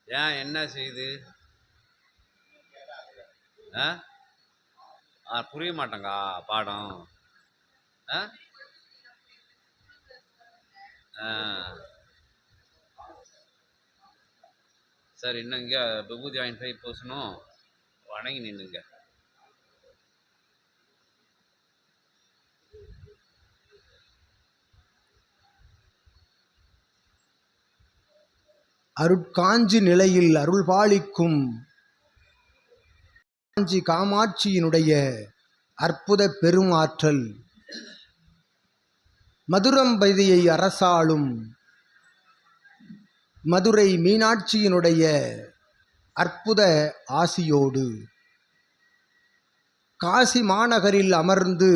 ஏன் என்ன செய்யுது? புரிய மாட்டேங்கா பாடம். சரி, இன்னும் இங்கே விபூதி வாங்கிட்டு போய் பூசணும். வணங்கி நின்றுங்க. அருட்காஞ்சி நிலையில் அருள் பாலிக்கும் காஞ்சி காமாட்சியினுடைய அற்புத பெருமாற்றல், மதுரம்பதியை அரசாளும் மதுரை மீனாட்சியினுடைய அற்புத ஆசியோடு காசி மாநகரில் அமர்ந்து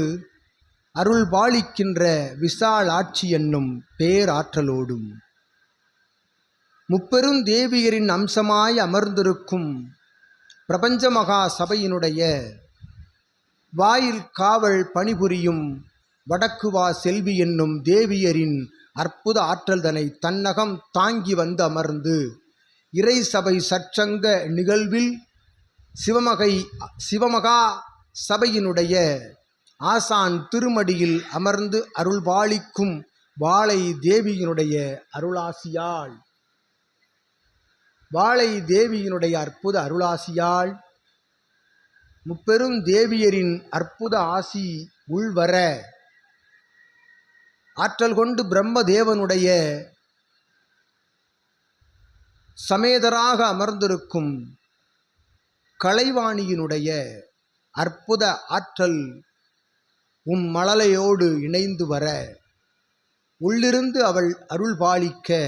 அருள் பாலிக்கின்ற விசாலாட்சி என்னும் பேராற்றலோடும் முப்பெரும் தேவியரின் அம்சமாய் அமர்ந்திருக்கும் பிரபஞ்ச மகா சபையினுடைய வாயில் காவல் பணிபுரியும் வடக்குவா செல்வி என்னும் தேவியரின் அற்புத ஆற்றல்தனை தன்னகம் தாங்கி வந்து அமர்ந்து இறை சபை சற்சங்க நிகழ்வில் சிவமகா சபையினுடைய ஆசான் திருமடியில் அமர்ந்து அருள்பாலிக்கும் வாழை தேவியினுடைய அருளாசியாள், வாழை தேவியினுடைய அற்புத அருளாசியாள், முப்பெரும் தேவியரின் அற்புத ஆசி உள்வர ஆற்றல் கொண்டு பிரம்மதேவனுடைய சமேதராக அமர்ந்திருக்கும் கலைவாணியினுடைய அற்புத ஆற்றல் மழலையோடு இணைந்து வர உள்ளிருந்து அவள் அருள் பாலிக்க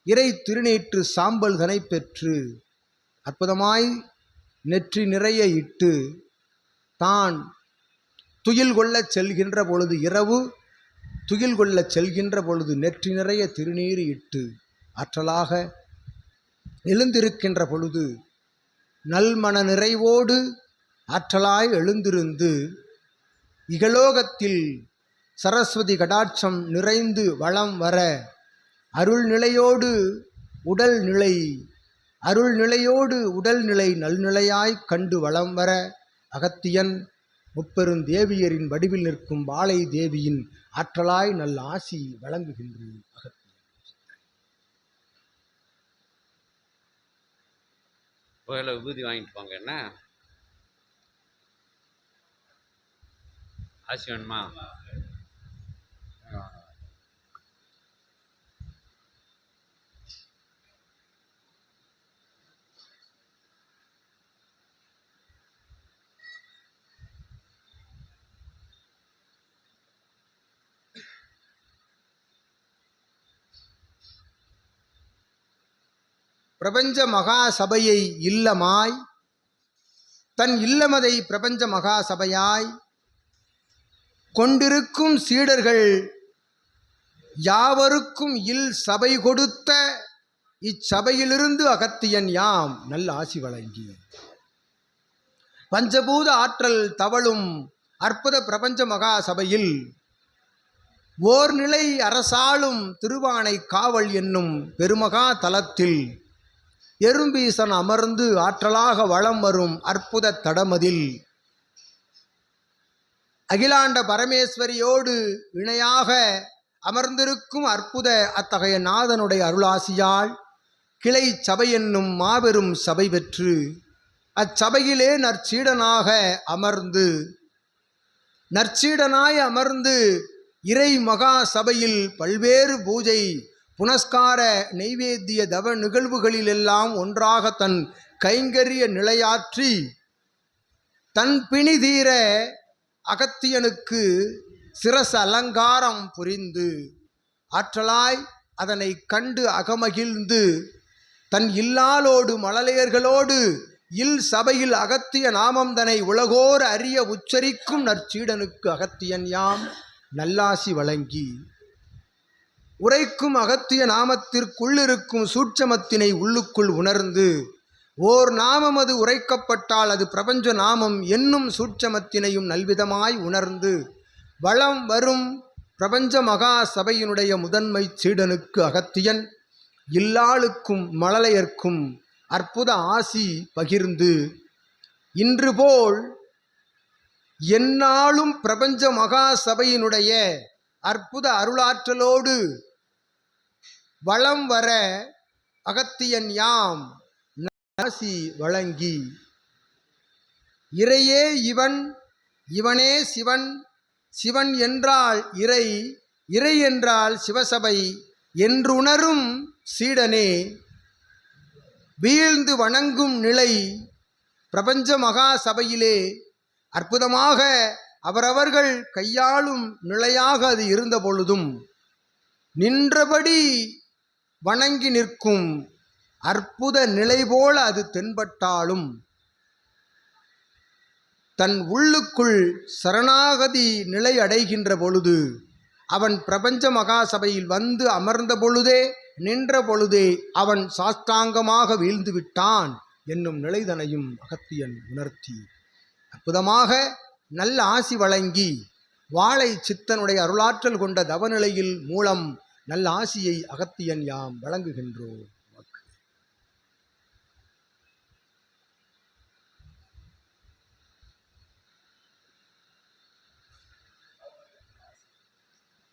இறை திருநேற்று சாம்பல் தனை பெற்று அற்புதமாய் நெற்றி நிறைய இட்டு தான் துயில் கொள்ளச் செல்கின்ற பொழுது, இரவு துயில் கொள்ளச் செல்கின்ற பொழுது நெற்றி நிறைய திருநீர் இட்டு ஆற்றலாக எழுந்திருக்கின்ற பொழுது நல்மன நிறைவோடு ஆற்றலாய் எழுந்திருந்து இகலோகத்தில் சரஸ்வதி கடாட்சம் நிறைந்து வளம் வர அருள்நிலையோடு உடல்நிலை, அருள்நிலையோடு உடல்நிலை நல்நிலையாய் கண்டு வளம் வர அகத்தியன் முப்பெரும் தேவியரின் வடிவில் நிற்கும் வாழை தேவியின் ஆற்றலாய் நல்ல ஆசி வழங்குகின்றது. அகத்தியன் விபூதி வாங்கிட்டு போங்க. என்ன ஆசி வேணுமா? பிரபஞ்ச மகா சபையை இல்லமாய், தன் இல்லமதை பிரபஞ்ச மகா சபையாய் கொண்டிருக்கும் சீடர்கள் யாவருக்கும் இல் சபை கொடுத்த இச்சபையிலிருந்து அகத்தியன் யாம் நல்ல ஆசி வழங்கி பஞ்சபூத ஆற்றல் தவழும் அற்புத பிரபஞ்ச மகா சபையில் ஓர் நிலை அரசாளும் திருவானை காவல் என்னும் பெருமகா தலத்தில் எறும்பீசன் அமர்ந்து ஆற்றலாக வளம் வரும் அற்புத தடமதில் அகிலாண்ட பரமேஸ்வரியோடு இணையாக அமர்ந்திருக்கும் அற்புத அத்தகைய நாதனுடைய அருளாசியால் கிளை சபை என்னும் மாபெரும் சபை பெற்று அச்சபையிலே நற்சீடனாய் அமர்ந்து இறை மகா சபையில் பல்வேறு பூஜை புனஸ்கார நெய்வேத்திய தவ நிகழ்வுகளிலெல்லாம் ஒன்றாக தன் கைங்கரிய நிலையாற்றி தன் பிணி தீர அகத்தியனுக்கு சிரச அலங்காரம் புரிந்து ஆற்றலாய் அதனை கண்டு அகமகிழ்ந்து தன் இல்லாலோடு மழலையர்களோடு இல் சபையில் அகத்திய நாமம் தனை உலகோர் அறிய உச்சரிக்கும் நற்சீடனுக்கு அகத்தியன் யாம் நல்லாசி வழங்கி உரைக்கும் அகத்திய நாமத்திற்குள்ளிருக்கும் சூட்சமத்தினை உள்ளுக்குள் உணர்ந்து ஓர் நாமம் அது உரைக்கப்பட்டால் அது பிரபஞ்ச நாமம் என்னும் சூட்சமத்தினையும் நல்விதமாய் உணர்ந்து வளம் வரும் பிரபஞ்ச மகா சபையினுடைய முதன்மை சீடனுக்கு அகத்தியன் இல்லாளுக்கும் மழலையர்க்கும் அற்புத ஆசி பகிர்ந்து இன்று போல் எந்நாளும் பிரபஞ்ச மகா சபையினுடைய அற்புத அருளாற்றலோடு வளம் வர அகத்தியன் யாம் ஆசி வழங்கி இறையே இவன், இவனே சிவன், சிவன் என்றால் இறை, இறை என்றால் சிவசபை என்றுணரும் சீடனே வீழ்ந்து வணங்கும் நிலை பிரபஞ்ச மகா சபையிலே அற்புதமாக அவரவர்கள் கையாளும் நிலையாக அது இருந்த பொழுதும் நின்றபடி வணங்கி நிற்கும் அற்புத நிலை போல அது தென்பட்டாலும் தன் உள்ளுக்குள் சரணாகதி நிலை அடைகின்ற பொழுது அவன் பிரபஞ்ச மகாசபையில் வந்து அமர்ந்த பொழுதே நின்ற பொழுதே அவன் சாஷ்டாங்கமாக வீழ்ந்து விட்டான் என்னும் நிலைதனையும் அகத்தியன் உணர்த்தி அற்புதமாக நல்ல ஆசி வழங்கி வாழை சித்தனுடைய அருளாற்றல் கொண்ட தவநிலையில் மூலம் நல்ல ஆசியை அகத்தியன் யாம் வழங்குகின்றோம்.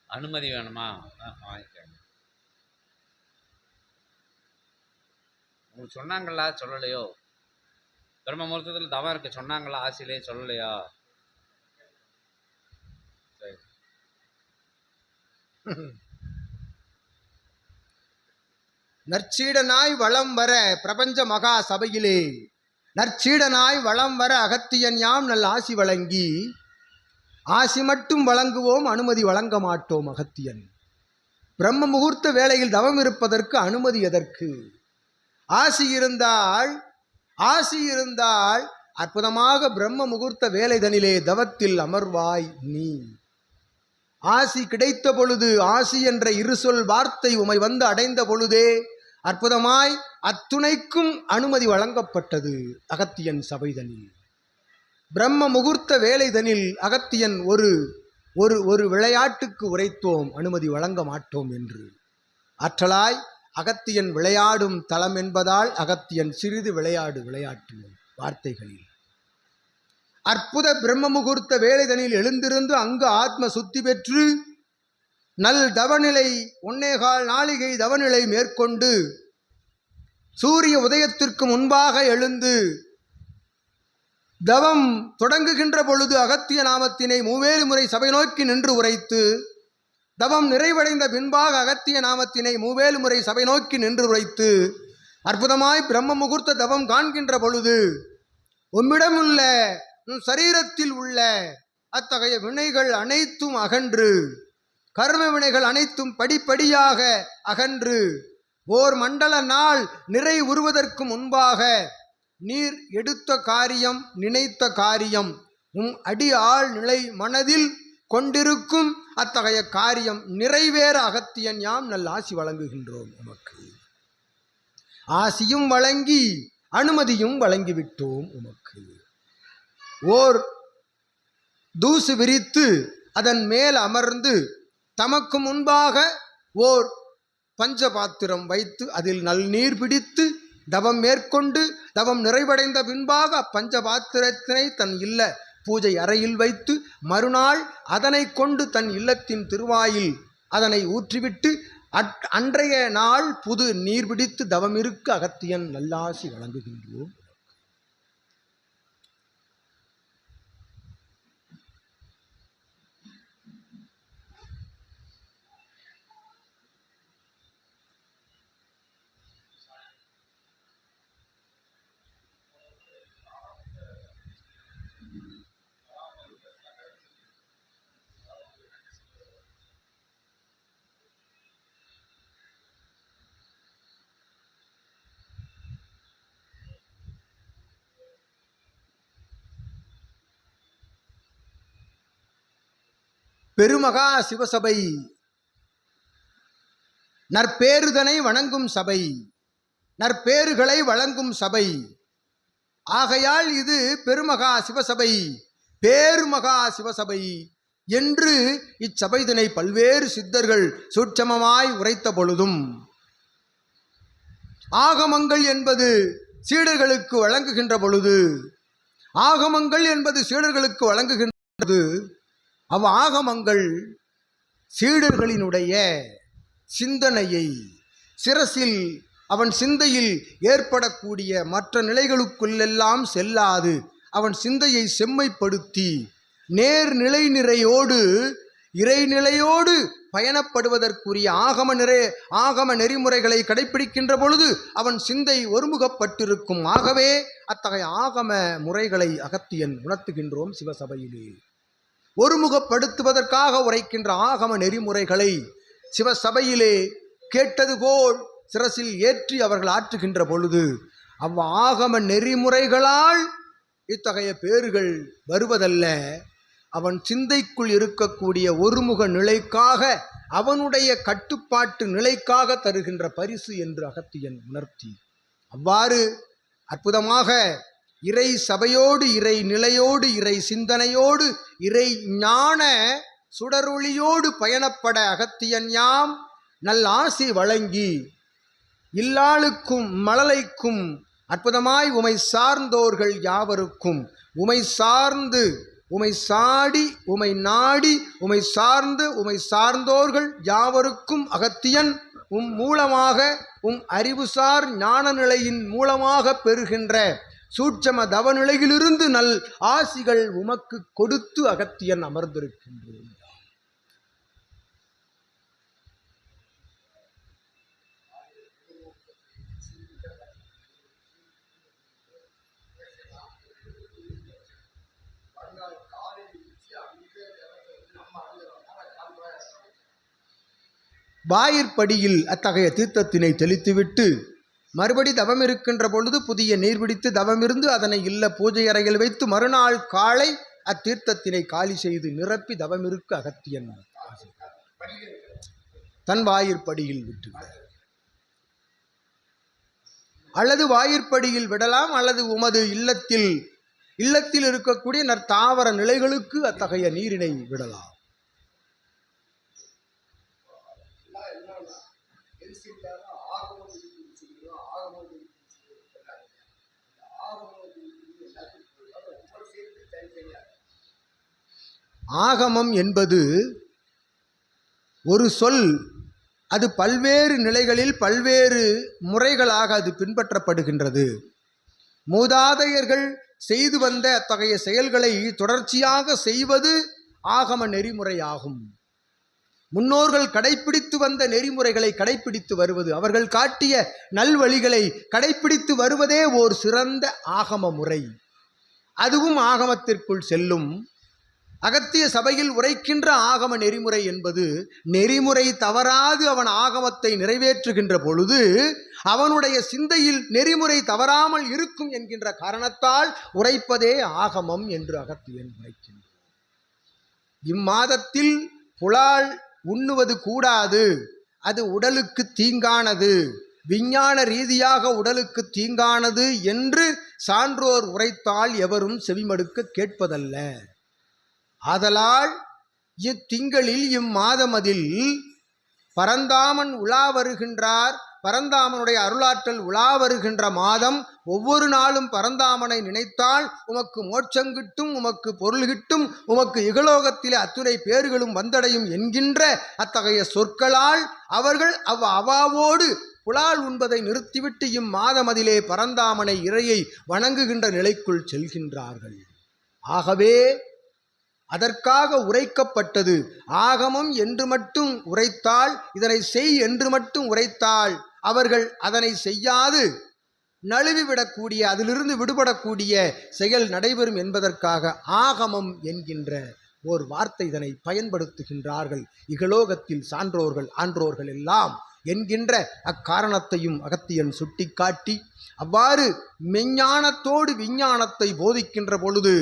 அனுமதி வேணுமா? வாங்கிக்கோங்க. உங்களுக்கு சொன்னாங்களா சொல்லலையோ? பிரம்ம முகூர்த்தத்தில் தவம் இருக்க சொன்னாங்களா? ஆசையிலே சொல்லலையா? சரி. நற்சீடனாய் வளம் வர பிரபஞ்ச மகா சபையிலே நற்சீடனாய் வளம் வர அகத்தியன் யாம் நல்ல ஆசி வழங்கி ஆசி மட்டும் வழங்குவோம், அனுமதி வழங்க மாட்டோம். அகத்தியன் பிரம்ம முகூர்த்த வேளையில் தவம் இருப்பதற்கு அனுமதி எதற்கு? ஆசி இருந்தால் அற்புதமாக பிரம்ம முகூர்த்த வேலைதனிலே தவத்தில் அமர்வாய் நீ. ஆசி கிடைத்த பொழுது, ஆசி என்ற இரு சொல் வார்த்தை உமை வந்து அடைந்த பொழுதே அற்புதமாய் அத்துணைக்கும் அனுமதி வழங்கப்பட்டது. அகத்தியன் சபைதனில் பிரம்ம முகூர்த்த வேலைதனில் அகத்தியன் ஒரு விளையாட்டுக்கு உரைத்தோம், அனுமதி வழங்க மாட்டோம் என்று. ஆற்றலாய் அகத்தியன் விளையாடும் தலம் என்பதால் அகத்தியன் சிறிது விளையாட்டு வார்த்தைகளில் அற்புத பிரம்ம முகூர்த்த வேலைதனில் எழுந்திருந்து அங்கு ஆத்ம சுத்தி பெற்று நல் தவநிலை 1.25 நாளிகை தவநிலை மேற்கொண்டு சூரிய உதயத்திற்கு முன்பாக எழுந்து தவம் தொடங்குகின்ற பொழுது அகத்திய நாமத்தினை 3 முறை சபை நோக்கி நின்று உரைத்து தவம் நிறைவடைந்த பின்பாக அகத்திய நாமத்தினை 3 முறை சபை நோக்கி நின்று உரைத்து அற்புதமாய் பிரம்ம முகூர்த்த தவம் காண்கின்ற பொழுது உம்மிடமுள்ள சரீரத்தில் உள்ள அத்தகைய வினைகள் அனைத்தும் அகன்று, கர்ம வினைகள் அனைத்தும் படிப்படியாக அகன்று ஓர் மண்டல நாள் நிறை உருவதற்கு முன்பாக நீர் எடுத்த காரியம், நினைத்த காரியம், அடி ஆள் நிலை மனதில் கொண்டிருக்கும் அத்தகைய காரியம் நிறைவேற அகத்தியன் யாம் நல்ல ஆசி வழங்குகின்றோம். உமக்கு ஆசியும் வழங்கி அனுமதியும் வழங்கிவிட்டோம். உமக்கு ஓர் தூசு விரித்து அதன் மேல் அமர்ந்து தமக்கு முன்பாக ஓர் பஞ்சபாத்திரம் வைத்து அதில் நல்நீர் பிடித்து தவம் மேற்கொண்டு தவம் நிறைவடைந்த பின்பாக பஞ்சபாத்திரத்தினை தன் இல்ல பூஜை அறையில் வைத்து மறுநாள் அதனை கொண்டு தன் இல்லத்தின் திருவாயில் அதனை ஊற்றிவிட்டு அன்றைய நாள் புது நீர் பிடித்து தவம் இருக்க அகத்தியன் நல்லாசி வழங்குகின்றோம். பெருமகா சிவசபை நற்பேறுதனை வணங்கும் சபை, நற்பேறுகளை வழங்கும் சபை. ஆகையால் இது பெருமகா சிவசபை, பேருமகா சிவசபை என்று இச்சபைதனை பல்வேறு சித்தர்கள் சூட்சமமாய் உரைத்த பொழுதும் ஆகமங்கள் என்பது சீடர்களுக்கு வழங்குகின்ற பொழுது ஆகமங்கள் சீடர்களினுடைய சிந்தனையை சிரசில் அவன் சிந்தையில் ஏற்படக்கூடிய மற்ற நிலைகளுக்குள்ளெல்லாம் செல்லாது அவன் சிந்தையை செம்மைப்படுத்தி நேர்நிலை நிறையோடு இறைநிலையோடு பயணப்படுவதற்குரிய ஆகம நெறிமுறைகளை கடைபிடிக்கின்ற பொழுது அவன் சிந்தை ஒருமுகப்பட்டிருக்கும். ஆகவே அத்தகைய ஆகம முறைகளை அகத்தியன் உணர்த்துகின்றோம். சிவசபையிலே ஒருமுகப்படுத்துவதற்காக உரைக்கின்ற ஆகம நெறிமுறைகளை சிவசபையிலே கேட்டது போல் சிரசில் ஏற்றி அவர்கள் ஆற்றுகின்ற பொழுது ஆகம நெறிமுறைகளால் இத்தகைய பேறுகள் வருவதல்ல, அவன் சிந்தைக்குள் இருக்கக்கூடிய ஒருமுக நிலைக்காக அவனுடைய கட்டுப்பாட்டு நிலைக்காக தருகின்ற பரிசு என்று அகத்தியன் உணர்த்தி அவ்வாறு அற்புதமாக இறை சபையோடு இறை நிலையோடு இறை சிந்தனையோடு இறை ஞான சுடரொளியோடு பயணப்பட அகத்தியன் யாம் நல் ஆசி வழங்கி இல்லாளுக்கும் மழலைக்கும் அற்புதமாய் உமை சார்ந்தோர்கள் யாவருக்கும் உமை சார்ந்து உமை சாடி உமை நாடி உமை சார்ந்து உமை சார்ந்தோர்கள் யாவருக்கும் அகத்தியன் மூலமாக அறிவுசார் ஞான நிலையின் மூலமாக பெறுகின்ற சூட்சம தவநிலையிலிருந்து நல் ஆசிகள் உமக்கு கொடுத்து அகத்தியன் அமர்ந்திருக்கின்றோம். வாயிற்படியில் அத்தகைய தீர்த்தத்தினை தெளித்துவிட்டு மறுபடி தவம் இருக்கின்ற பொழுது புதிய நீர் பிடித்து தவமிருந்து அதனை இல்ல பூஜை அறையில் வைத்து மறுநாள் காலை அத்தீர்த்தத்தினை காலி செய்து நிரப்பி தவமிருக்க அகத்தியன் தன் வாயிற்படியில் விட்டுவிட, அல்லது வாயிற்படியில் விடலாம், அல்லது உமது இல்லத்தில் இருக்கக்கூடிய நற்தாவர நிலைகளுக்கு அத்தகைய நீரினை விடலாம். ஆகமம் என்பது ஒரு சொல், அது பல்வேறு நிலைகளில் பல்வேறு முறைகளாக அது பின்பற்றப்படுகின்றது. மூதாதையர்கள் செய்து வந்த அத்தகைய செயல்களை தொடர்ச்சியாக செய்வது ஆகம நெறிமுறையாகும். முன்னோர்கள் கடைப்பிடித்து வந்த நெறிமுறைகளை கடைப்பிடித்து வருவது, அவர்கள் காட்டிய நல்வழிகளை கடைப்பிடித்து வருவதே ஓர் சிறந்த ஆகம முறை. அதுவும் ஆகமத்திற்குள் செல்லும். அகத்திய சபையில் உரைக்கின்ற ஆகம நெறிமுறை என்பது நெறிமுறை தவறாது அவன் ஆகமத்தை நிறைவேற்றுகின்ற பொழுது அவனுடைய சிந்தையில் நெறிமுறை தவறாமல் இருக்கும் என்கின்ற காரணத்தால் உரைப்பதே ஆகமம் என்று அகத்தியன் உரைக்கின்றான். இம்மாதத்தில் புலால் உண்ணுவது கூடாது, அது உடலுக்கு தீங்கானது, விஞ்ஞான ரீதியாக உடலுக்கு தீங்கானது என்று சான்றோர் உரைத்தால் எவரும் செவிமடுக்க கேட்பதல்ல. ஆதலால் இத்திங்களில் இம்மாதமதில் பரந்தாமன் உலா வருகின்றார். பரந்தாமனுடைய அருளாற்றல் உலா வருகின்ற மாதம். ஒவ்வொரு நாளும் பரந்தாமனை நினைத்தால் உமக்கு மோட்சம் கிட்டும், உமக்கு பொருள் கிட்டும், உமக்கு இகலோகத்திலே அத்துணை பேர்களும் வந்தடையும் என்கின்ற அத்தகைய சொற்களால் அவர்கள் அவாவோடு புலால் உண்பதை நிறுத்திவிட்டு இம்மாதமதிலே பரந்தாமனை இறையை வணங்குகின்ற நிலைக்குள் செல்கின்றார்கள். ஆகவே அதற்காக உரைக்கப்பட்டது. ஆகமம் என்று மட்டும் உரைத்தால், இதனை செய் என்று மட்டும் உரைத்தால் அவர்கள் அதனை செய்யாது நழுவிவிடக்கூடிய, அதிலிருந்து விடுபடக்கூடிய செயல் நடைபெறும் என்பதற்காக ஆகமம் என்கின்ற ஓர் வார்த்தை இதனை பயன்படுத்துகின்றார்கள். இகலோகத்தில் சான்றோர்கள் ஆன்றோர்கள் எல்லாம் என்கின்ற அக்காரணத்தையும் அகத்தியன் சுட்டிக்காட்டி அவ்வாறு மெஞ்ஞானத்தோடு விஞ்ஞானத்தை போதிக்கின்ற பொழுது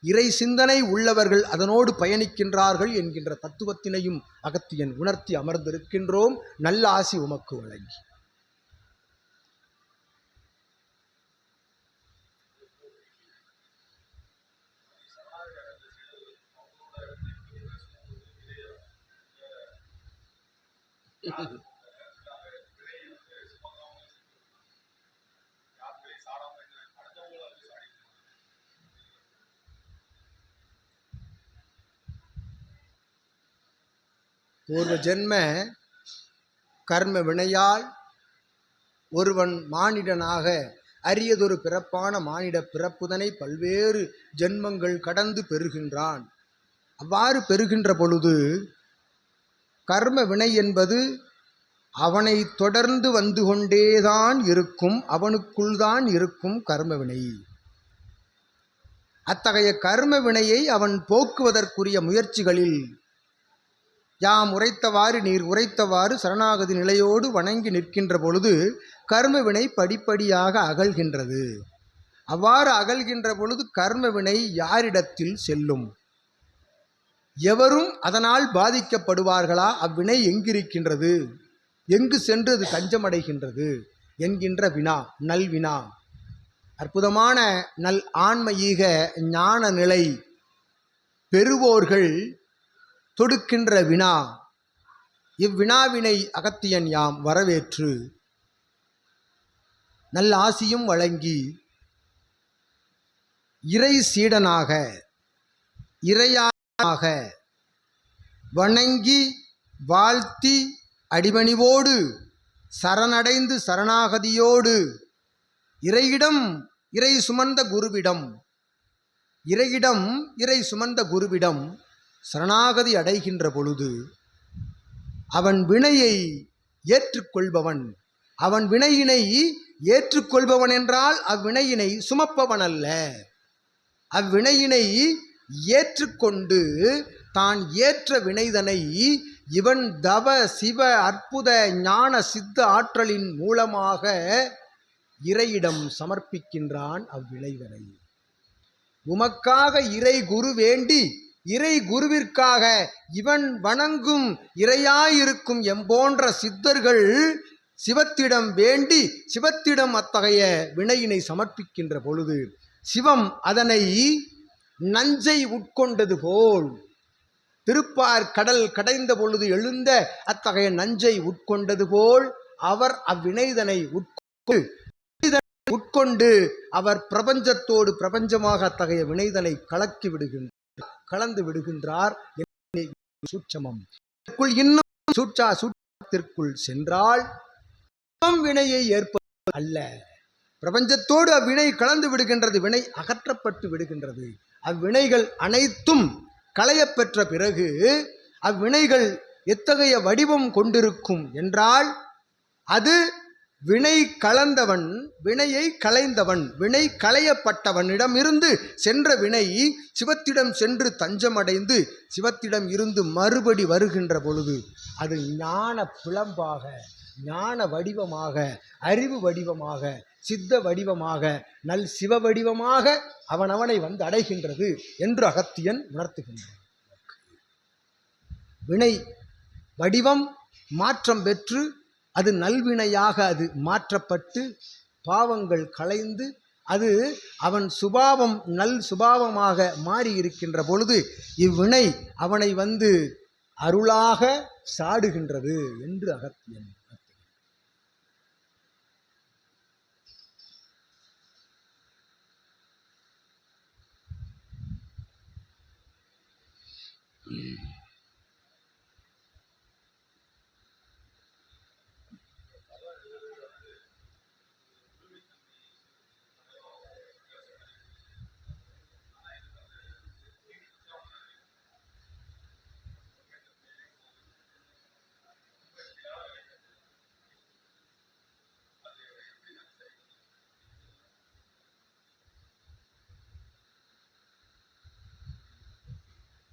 இறை சிந்தனை உள்ளவர்கள் அதனோடு பயணிக்கின்றார்கள் என்கின்ற தத்துவத்தினையும் அகத்தியன் உணர்த்தி அமர்ந்திருக்கின்றோம். நல்ல ஆசி உமக்கு வழங்கி பூர்வ ஜென்ம கர்ம வினையால் ஒருவன் மானிடனாக அரியதொரு பிறப்பான மானிட பிறப்புதனை பல்வேறு ஜென்மங்கள் கடந்து பெறுகின்றான். அவ்வாறு பெறுகின்ற பொழுது கர்ம வினை என்பது அவனை தொடர்ந்து வந்து கொண்டேதான் இருக்கும், அவனுக்குள் தான் இருக்கும் கர்ம வினை. அத்தகைய கர்ம வினையை அவன் போக்குவதற்குரிய முயற்சிகளில் யாம் உரைத்தவாறு நீர் உரைத்தவாறு சரணாகதி நிலையோடு வணங்கி நிற்கின்ற பொழுது கர்ம வினை படிப்படியாக அகல்கின்றது. அவ்வாறு அகல்கின்ற பொழுது கர்ம வினை யாரிடத்தில் செல்லும், எவரும் அதனால் பாதிக்கப்படுவார்களா, அவ்வினை எங்கிருக்கின்றது, எங்கு சென்று அது தஞ்சமடைகின்றது என்கின்ற வினா, நல்வினா. அற்புதமான நல் ஆன்மீக ஞான நிலை பெறுவோர்கள் தொடுக்கின்ற வினா. இவ்வினாவினை அகத்தியன் யாம் வரவேற்று நல்ல ஆசியும் வழங்கி இறை சீடனாக இறையாக வணங்கி வாழ்த்தி அடிபணிவோடு சரணடைந்து சரணாகதியோடு இறையிடம் இறை சுமந்த குருவிடம் இறை சுமந்த குருவிடம் சரணாகதி அடைகின்ற பொழுது அவன் வினையை ஏற்றுக்கொள்பவன். அவன் வினையினை ஏற்றுக்கொள்பவன் என்றால் அவ்வினையினை சுமப்பவன் அல்ல. அவ்வினையினை ஏற்றுக்கொண்டு தான் ஏற்ற வினைதனை இவன் தவ சிவ அற்புத ஞான சித்த ஆற்றலின் மூலமாக இறையிடம் சமர்ப்பிக்கின்றான் அவ்வினைதனை. உமக்காக இறை குரு வேண்டி இறை குருவிற்காக இவன் வணங்கும் இறையாயிருக்கும் எம்போன்ற சித்தர்கள் சிவத்திடம் வேண்டி சிவத்திடம் அத்தகைய வினையினை சமர்ப்பிக்கின்ற பொழுது சிவம் அதனை நஞ்சை உட்கொண்டது போல், திருப்பார் கடல் கடைந்த பொழுது எழுந்த அத்தகைய நஞ்சை உட்கொண்டது போல் அவர் அவ்வினைதனை உட்கொண்டு அவர் பிரபஞ்சத்தோடு பிரபஞ்சமாக அத்தகைய வினைதனை கலந்து விடுகின்றார். சூட்சமம் இன்னும் சூட்சத்திற்குள் சென்றால் வினையை ஏற்பது அல்ல, பிரபஞ்சத்தோடு அவ்வினை கலந்து விடுகின்றது, வினை அகற்றப்பட்டு விடுகின்றது. அவ்வினைகள் அனைத்தும் களையப்பெற்ற பிறகு அவ்வினைகள் எத்தகைய வடிவம் கொண்டிருக்கும் என்றால், அது வினை கலந்தவன், வினையை களைந்தவன், வினை களையப்பட்டவனிடம் இருந்து சென்ற வினை சிவத்திடம் சென்று தஞ்சமடைந்து சிவத்திடம் இருந்து மறுபடி வருகின்ற பொழுது அது ஞான பிளம்பாக, ஞான வடிவமாக, அறிவு வடிவமாக, சித்த வடிவமாக, நல் சிவ வடிவமாக அவனை வந்து அடைகின்றது என்று அகத்தியன் உணர்த்துகின்றான். வினை வடிவம் மாற்றம் பெற்று அது நல்வினையாக அது மாற்றப்பட்டு பாவங்கள் களைந்து அது அவன் சுபாவம் நல் சுபாவமாக மாறி இருக்கின்ற பொழுது இவ்வினை அவனை வந்து அருளாக சாடுகின்றது என்று அகத்தியன்.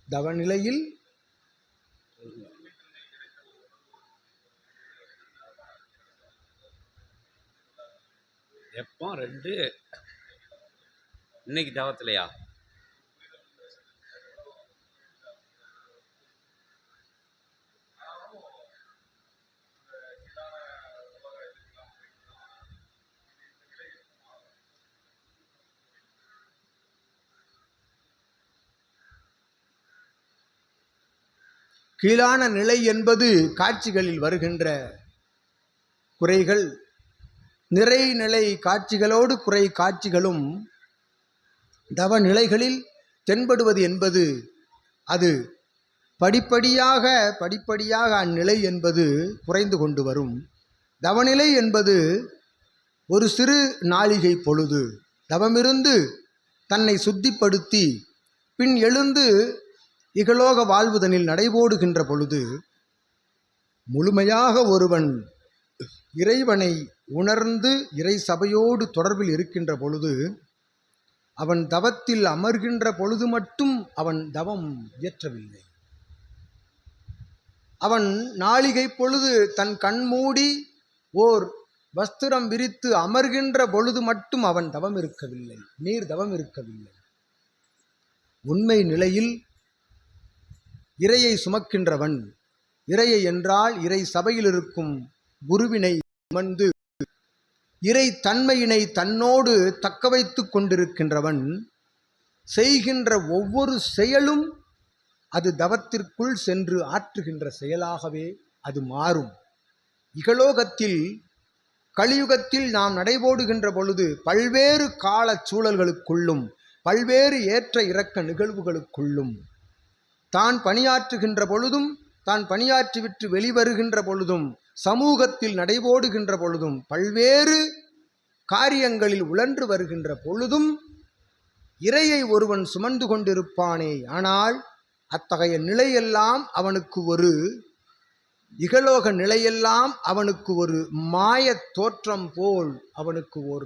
தவநிலையில் எப்போ 2 இன்னைக்கு தவத்திலையா? கீழான நிலை என்பது காட்சிகளில் வருகின்ற குறைகள், நிறைநிலை காட்சிகளோடு குறை காட்சிகளும் தவ நிலைகளில் தென்படுவது என்பது அது படிப்படியாக அந்நிலை என்பது குறைந்து கொண்டு வரும். தவநிலை என்பது ஒரு சிறு நாளிகை பொழுது தவமிருந்து தன்னை சுத்திப்படுத்தி பின் எழுந்து இகலோக வாழ்வுதனில் நடைபோடுகின்ற பொழுது முழுமையாக ஒருவன் இறைவனை உணர்ந்து இறை சபையோடு தொடர்பில் இருக்கின்ற பொழுது அவன் தவத்தில் அமர்கின்ற பொழுது மட்டும் அவன் தவம் இயற்றவில்லை. அவன் நாளிகை பொழுது தன் கண்மூடி ஓர் வஸ்திரம் விரித்து அமர்கின்ற பொழுது மட்டும் அவன் தவம் இருக்கவில்லை, நீர் தவம் இருக்கவில்லை. உண்மை நிலையில் இறையை சுமக்கின்றவன், இறையை என்றால் இறை சபையில் இருக்கும் குருவினை சுமந்து இறை தன்மையினை தன்னோடு தக்க வைத்து கொண்டிருக்கின்றவன் செய்கின்ற ஒவ்வொரு செயலும் அது தவத்திற்குள் சென்று ஆற்றுகின்ற செயலாகவே அது மாறும். இகலோகத்தில் கலியுகத்தில் நாம் நடைபோடுகின்ற பொழுது பல்வேறு கால சூழல்களுக்குள்ளும் பல்வேறு ஏற்ற இறக்க நிகழ்வுகளுக்குள்ளும் தான் பணியாற்றுகின்ற பொழுதும் தான் பணியாற்றிவிட்டு வெளிவருகின்ற பொழுதும் சமூகத்தில் நடைபோடுகின்ற பொழுதும் பல்வேறு காரியங்களில் உழன்று வருகின்ற பொழுதும் இறையை ஒருவன் சுமந்து கொண்டிருப்பானே. ஆனால் அத்தகைய நிலையெல்லாம் அவனுக்கு ஒரு இகலோக நிலையெல்லாம் அவனுக்கு ஒரு மாயத் தோற்றம் போல் அவனுக்கு ஒரு